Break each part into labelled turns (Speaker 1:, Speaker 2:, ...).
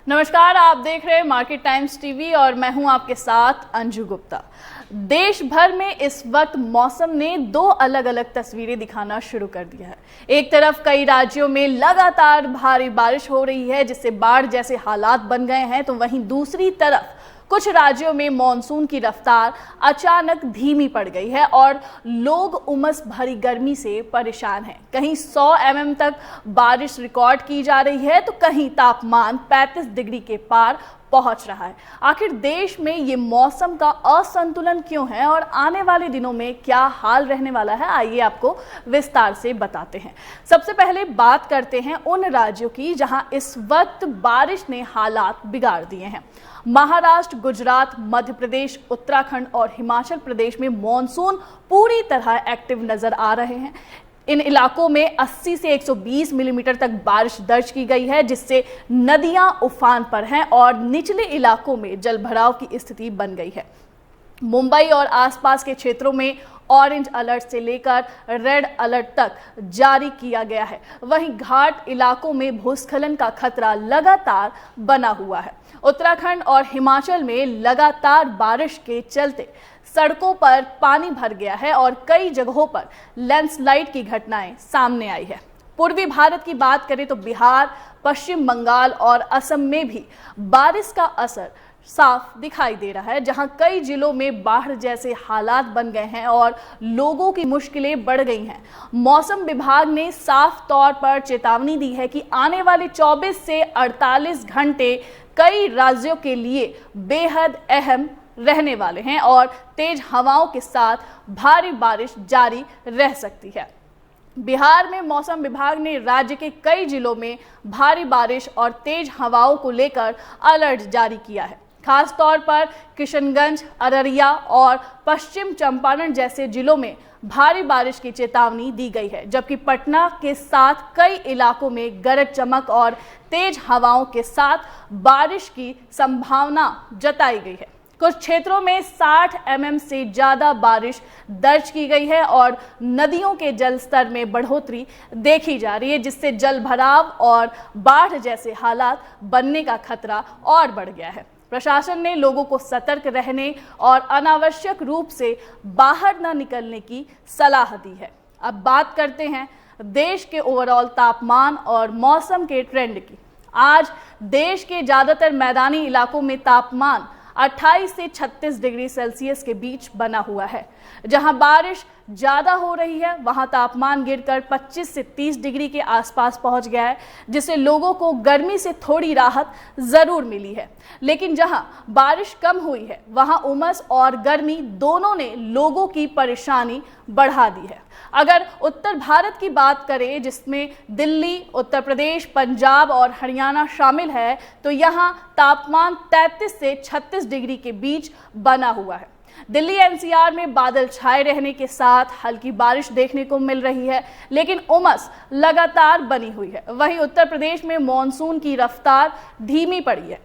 Speaker 1: नमस्कार, आप देख रहे हैं मार्केट टाइम्स टीवी और मैं हूं आपके साथ अंजू गुप्ता। देश भर में इस वक्त मौसम ने दो अलग अलग तस्वीरें दिखाना शुरू कर दिया है। एक तरफ कई राज्यों में लगातार भारी बारिश हो रही है जिससे बाढ़ जैसे हालात बन गए हैं, तो वहीं दूसरी तरफ कुछ राज्यों में मॉनसून की रफ्तार अचानक धीमी पड़ गई है और लोग उमस भरी गर्मी से परेशान हैं। कहीं 100 mm तक बारिश रिकॉर्ड की जा रही है तो कहीं तापमान 35 डिग्री के पार पहुंच रहा है। आखिर देश में ये मौसम का असंतुलन क्यों है और आने वाले दिनों में क्या हाल रहने वाला है, आइए आपको विस्तार से बताते हैं। सबसे पहले बात करते हैं उन राज्यों की जहां इस वक्त बारिश ने हालात बिगाड़ दिए हैं। महाराष्ट्र, गुजरात, मध्य प्रदेश, उत्तराखंड और हिमाचल प्रदेश में मॉनसून पूरी तरह एक्टिव नजर आ रहे हैं। इन इलाकों में 80 से 120 मिलीमीटर तक बारिश दर्ज की गई है जिससे नदियां उफान पर हैं और निचले इलाकों में जलभराव की स्थिति बन गई है। मुंबई और आसपास के क्षेत्रों में ऑरेंज अलर्ट से लेकर रेड अलर्ट तक जारी किया गया है। वहीं घाट इलाकों में भूस्खलन का खतरा लगातार बना हुआ है। उत्तराखंड और हिमाचल में लगातार बारिश के चलते सड़कों पर पानी भर गया है और कई जगहों पर लैंडस्लाइड की घटनाएं सामने आई है। पूर्वी भारत की बात करें तो बिहार, पश्चिम बंगाल और असम में भी बारिश का असर साफ दिखाई दे रहा है, जहां कई जिलों में बाढ़ जैसे हालात बन गए हैं और लोगों की मुश्किलें बढ़ गई हैं। मौसम विभाग ने साफ तौर पर चेतावनी दी है कि आने वाले 24 से 48 घंटे कई राज्यों के लिए बेहद अहम रहने वाले हैं और तेज हवाओं के साथ भारी बारिश जारी रह सकती है। बिहार में मौसम विभाग ने राज्य के कई जिलों में भारी बारिश और तेज हवाओं को लेकर अलर्ट जारी किया है। खास तौर पर किशनगंज, अररिया और पश्चिम चंपारण जैसे जिलों में भारी बारिश की चेतावनी दी गई है, जबकि पटना के साथ कई इलाकों में गरज चमक और तेज हवाओं के साथ बारिश की संभावना जताई गई है। कुछ क्षेत्रों में 60 mm से ज्यादा बारिश दर्ज की गई है और नदियों के जल स्तर में बढ़ोतरी देखी जा रही है, जिससे जल भराव और बाढ़ जैसे हालात बनने का खतरा और बढ़ गया है। प्रशासन ने लोगों को सतर्क रहने और अनावश्यक रूप से बाहर न निकलने की सलाह दी है। अब बात करते हैं देश के ओवरऑल तापमान और मौसम के ट्रेंड की। आज देश के ज्यादातर मैदानी इलाकों में तापमान 28 से 36 डिग्री सेल्सियस के बीच बना हुआ है। जहां बारिश ज्यादा हो रही है वहां तापमान गिरकर 25 से 30 डिग्री के आसपास पहुंच गया है, जिससे लोगों को गर्मी से थोड़ी राहत जरूर मिली है। लेकिन जहां बारिश कम हुई है वहां उमस और गर्मी दोनों ने लोगों की परेशानी बढ़ा दी है। अगर उत्तर भारत की बात करें, जिसमें दिल्ली, उत्तर प्रदेश, पंजाब और हरियाणा शामिल है, तो यहां तापमान 33 से 36 डिग्री के बीच बना हुआ है। दिल्ली एनसीआर में बादल छाए रहने के साथ हल्की बारिश देखने को मिल रही है, लेकिन उमस लगातार बनी हुई है। वहीं उत्तर प्रदेश में मॉनसून की रफ्तार धीमी पड़ी है,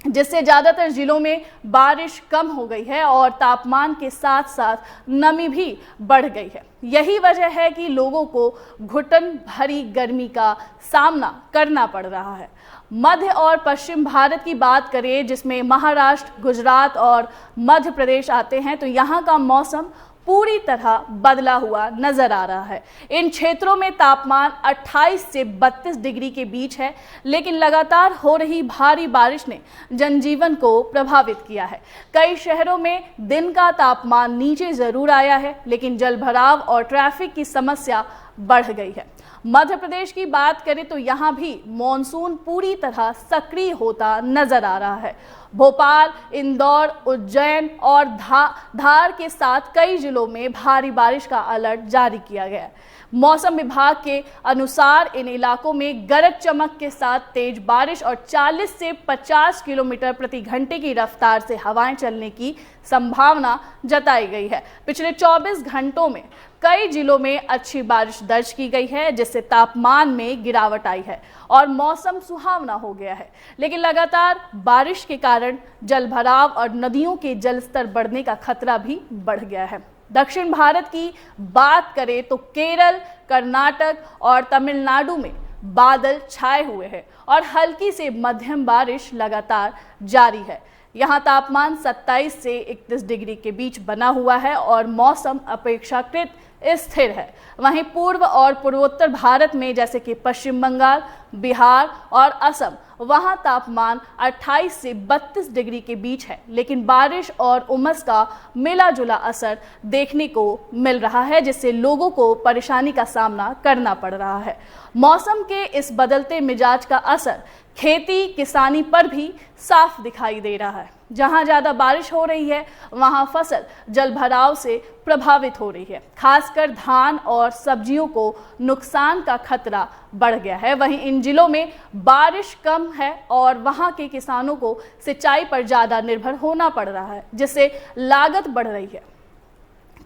Speaker 1: जिससे ज्यादातर जिलों में बारिश कम हो गई है और तापमान के साथ साथ नमी भी बढ़ गई है। यही वजह है कि लोगों को घुटन भरी गर्मी का सामना करना पड़ रहा है। मध्य और पश्चिम भारत की बात करें, जिसमें महाराष्ट्र, गुजरात और मध्य प्रदेश आते हैं, तो यहाँ का मौसम पूरी तरह बदला हुआ नजर आ रहा है। इन क्षेत्रों में तापमान 28 से 32 डिग्री के बीच है, लेकिन लगातार हो रही भारी बारिश ने जनजीवन को प्रभावित किया है। कई शहरों में दिन का तापमान नीचे जरूर आया है, लेकिन जलभराव और ट्रैफिक की समस्या बढ़ गई है। मध्य प्रदेश की बात करें तो यहाँ भी मॉनसून पूरी तरह सक्रिय होता नजर आ रहा है। भोपाल, इंदौर, उज्जैन और धार के साथ कई जिलों में भारी बारिश का अलर्ट जारी किया गया है। मौसम विभाग के अनुसार इन इलाकों में गरज चमक के साथ तेज बारिश और 40 से 50 किलोमीटर प्रति घंटे की रफ्तार से हवाएं चलने की संभावना जताई गई है। पिछले 24 घंटों में कई जिलों में अच्छी बारिश दर्ज की गई है, जिससे तापमान में गिरावट आई है और मौसम सुहावना हो गया है। लेकिन लगातार बारिश के कारण जलभराव और नदियों के जलस्तर बढ़ने का खतरा भी बढ़ गया है। दक्षिण भारत की बात करें तो केरल, कर्नाटक और तमिलनाडु में बादल छाए हुए हैं और हल्की से मध्यम बारिश लगातार जारी है। यहाँ तापमान 27 से 31 डिग्री के बीच बना हुआ है और मौसम अपेक्षाकृत स्थिर है। वहीं पूर्व और पूर्वोत्तर भारत में जैसे कि पश्चिम बंगाल, बिहार और असम, वहां तापमान 28 से 32 डिग्री के बीच है, लेकिन बारिश और उमस का मिला जुला असर देखने को मिल रहा है, जिससे लोगों को परेशानी का सामना करना पड़ रहा है। मौसम के इस बदलते मिजाज का असर खेती किसानी पर भी साफ दिखाई दे रहा है। जहां ज्यादा बारिश हो रही है वहां फसल जलभराव से प्रभावित हो रही है। खासकर धान और सब्जियों को नुकसान का खतरा बढ़ गया है। वहीं इन जिलों में बारिश कम है और वहां के किसानों को सिंचाई पर ज्यादा निर्भर होना पड़ रहा है, जिससे लागत बढ़ रही है।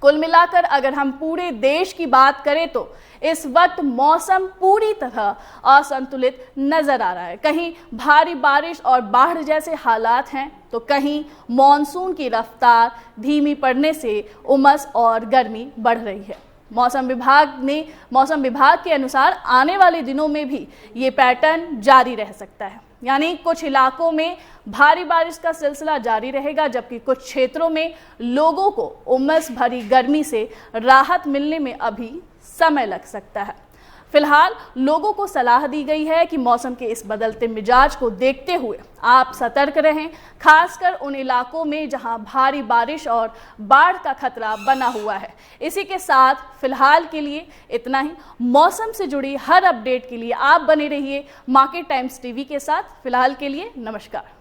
Speaker 1: कुल मिलाकर अगर हम पूरे देश की बात करें तो इस वक्त मौसम पूरी तरह असंतुलित नजर आ रहा है। कहीं भारी बारिश और बाढ़ जैसे हालात हैं तो कहीं मॉनसून की रफ्तार धीमी पड़ने से उमस और गर्मी बढ़ रही है। मौसम विभाग के अनुसार आने वाले दिनों में भी ये पैटर्न जारी रह सकता है, यानी कुछ इलाकों में भारी बारिश का सिलसिला जारी रहेगा, जबकि कुछ क्षेत्रों में लोगों को उमस भरी गर्मी से राहत मिलने में अभी समय लग सकता है। फिलहाल लोगों को सलाह दी गई है कि मौसम के इस बदलते मिजाज को देखते हुए आप सतर्क रहें, खासकर उन इलाकों में जहां भारी बारिश और बाढ़ का खतरा बना हुआ है। इसी के साथ फिलहाल के लिए इतना ही। मौसम से जुड़ी हर अपडेट के लिए आप बने रहिए मार्केट टाइम्स टीवी के साथ। फिलहाल के लिए नमस्कार।